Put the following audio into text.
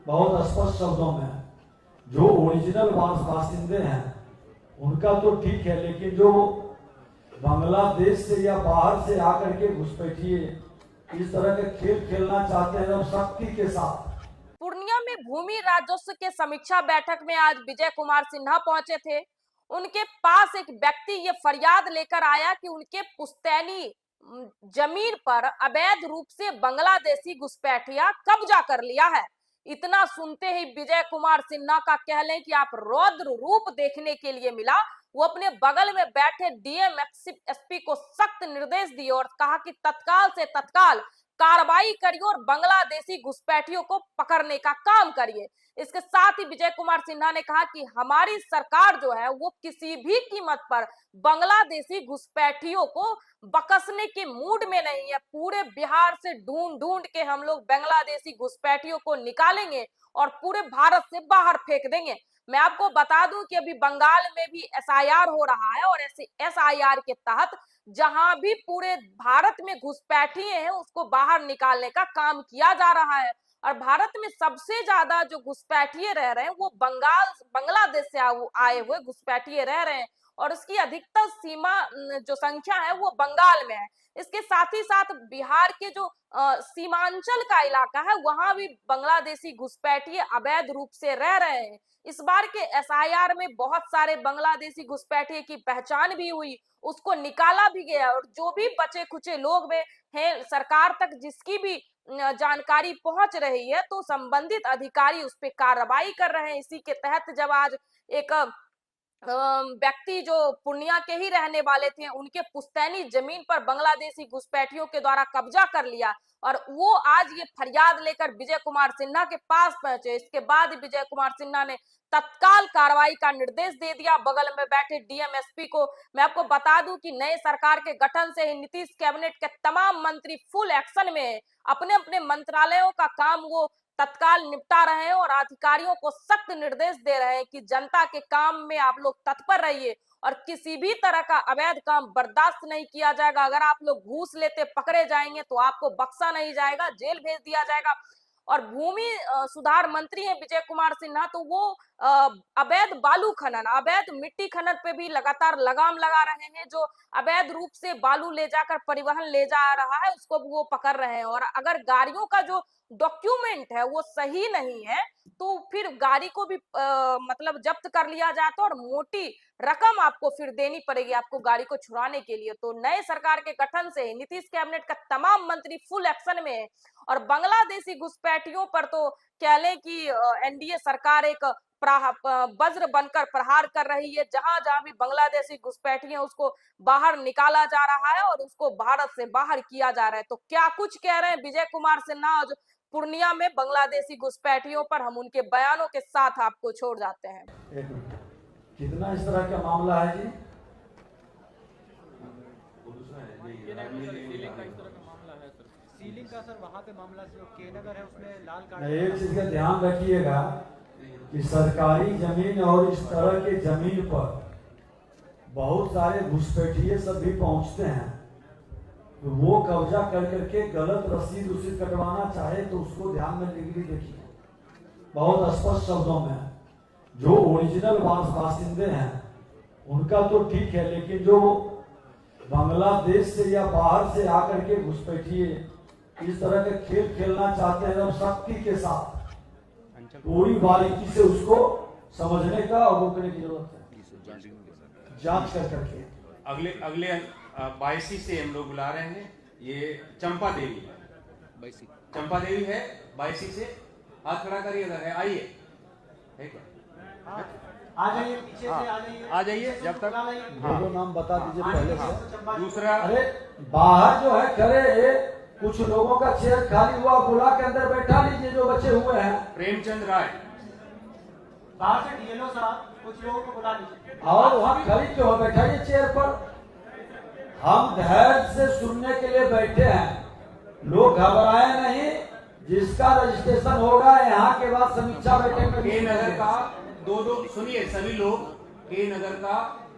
बहुत स्पष्ट शब्दों में जो ओरिजिनल बासिंदे हैं उनका तो ठीक है, लेकिन जो बांग्लादेश से या बाहर से आकर के घुसपैठिए इस तरह के खेल खेलना चाहते हैं और शक्ति के साथ। पूर्णिया में भूमि राजस्व के समीक्षा बैठक में आज विजय कुमार सिन्हा पहुंचे थे। उनके पास एक व्यक्ति ये फरियाद लेकर आया कि उनके पुश्तैनी जमीन पर अवैध रूप से बांग्लादेशी घुसपैठिया कब्जा कर लिया है। इतना सुनते ही विजय कुमार सिन्हा का कह लें कि आप रौद्र रूप देखने के लिए मिला। वो अपने बगल में बैठे डीएम एसपी को सख्त निर्देश दिए और कहा कि तत्काल से तत्काल कार्रवाई करिए और बांग्लादेशी घुसपैठियों को पकड़ने का काम करिए। इसके साथ ही विजय कुमार सिन्हा ने कहा कि हमारी सरकार जो है वो किसी भी कीमत पर बांग्लादेशी घुसपैठियों को बकसने के मूड में नहीं है। पूरे बिहार से ढूंढ ढूंढ के हम लोग बांग्लादेशी घुसपैठियों को निकालेंगे और पूरे भारत से बाहर फेंक देंगे। मैं आपको बता दूं कि अभी बंगाल में भी एसआईआर हो रहा है और ऐसे एसआईआर के तहत जहां भी पूरे भारत में घुसपैठिए हैं उसको बाहर निकालने का काम किया जा रहा है। और भारत में सबसे ज्यादा जो घुसपैठिए रह रहे हैं वो बांग्लादेश से आए हुए घुसपैठिए रह रहे हैं और उसकी अधिकतर सीमा जो संख्या है वो बंगाल में है। इसके साथ ही साथ बिहार के जो सीमांचल का इलाका है वहां भी बांग्लादेशी घुसपैठिए अवैध रूप से रह रहे हैं। इस बार के एसआईआर में बहुत सारे बांग्लादेशी घुसपैठिए की पहचान भी हुई, उसको निकाला भी गया और जो भी बचे खुचे लोग हैं सरकार तक जिसकी भी जानकारी पहुंच रही है तो संबंधित अधिकारी उस पर कार्रवाई कर रहे हैं। इसी के तहत जब आज एक व्यक्ति जो पूर्णिया के ही रहने वाले थे उनके पुश्तैनी जमीन पर बांग्लादेशी घुसपैठियों के द्वारा कब्जा कर लिया और वो आज ये फरियाद लेकर विजय कुमार सिन्हा के पास पहुंचे। इसके बाद विजय कुमार सिन्हा ने तत्काल कार्रवाई का निर्देश दे दिया बगल में बैठे डीएम एसपी को। मैं आपको बता दूं कि नए सरकार के गठन से ही नीतीश कैबिनेट के तमाम मंत्री फुल एक्शन में है, अपने अपने मंत्रालयों का काम वो तत्काल निपटा रहे हैं और अधिकारियों को सख्त निर्देश दे रहे हैं कि जनता के काम में आप लोग तत्पर रहिए और किसी भी तरह का अवैध काम बर्दाश्त नहीं किया जाएगा। अगर आप लोग घूस लेते पकड़े जाएंगे तो आपको बख्शा नहीं जाएगा, जेल भेज दिया जाएगा। और भूमि सुधार मंत्री हैं विजय कुमार सिन्हा, तो वो अवैध बालू खनन, अवैध मिट्टी खनन पे भी लगातार लगाम लगा रहे हैं। जो अवैध रूप से बालू ले जाकर परिवहन ले जा रहा है उसको वो पकड़ रहे हैं और अगर गाड़ियों का जो डॉक्यूमेंट है वो सही नहीं है तो फिर गाड़ी को भी मतलब जब्त कर लिया जाता है और मोटी रकम आपको फिर देनी पड़ेगी आपको गाड़ी को छुड़ाने के लिए। तो नए सरकार के गठन से नीतीश कैबिनेट का तमाम मंत्री फुल एक्शन में है और बांग्लादेशी घुसपैठियों पर तो कह लें कि एनडीए सरकार एक वज्र बनकर प्रहार कर रही है। जहां जहां भी बांग्लादेशी घुसपैठिए उसको बाहर निकाला जा रहा है और उसको भारत से बाहर किया जा रहा है। तो क्या कुछ कह रहे हैं विजय कुमार सिन्हा और पूर्णिया में बांग्लादेशी घुसपैठियों पर, हम उनके बयानों के साथ आपको छोड़ जाते हैं। कितना इस तरह का मामला है जी? सीलिंग का सर वहाँ पे मामला जो के नगर है उसमें लाल कार्ड। एक चीज का ध्यान रखिएगा कि सरकारी जमीन और इस तरह के जमीन पर बहुत सारे घुसपैठिए सब भी पहुंचते हैं तो वो कब्जा कर करके गलत रसीद उसीद कटवाना चाहे तो उसको ध्यान में देखिए बहुत स्पष्ट शब्दों में जो ओरिजिनल बासिंदे हैं उनका तो ठीक है, लेकिन जो बांग्लादेश से या बाहर से आकर के घुसपैठिए इस तरह के खेल खेलना चाहते हैं और शक्ति के साथ पूरी बारीकी से उसको समझने का और रोकने की जरूरत है, जांच कर करके। अगले 22 से हम लोग बुला रहे हैं। ये चंपा देवी है 22 से। हाथ खड़ा करिए, अगर है आइए, आ जाइए पीछे से, आ जाइए जब तक। हाँ, नाम बता दीजिए पहले से। दूसरा, अरे बाहर जो है खड़े कुछ लोगों का चेयर खाली हुआ, बुला के अंदर बैठा लीजिए जो बचे हुए हैं। प्रेमचंद राय बाहर से डीएलओ साहब कुछ लोगों को बुला लीजिए और वहाँ खड़ी क्यों बैठाइए चेयर पर। हम धैर्य से सुनने के लिए बैठे हैं, लोग घबराए नहीं। जिसका रजिस्ट्रेशन होगा यहाँ के बाद समीक्षा बैठक में के नगर का दो सुनिए, सभी लोग के नगर का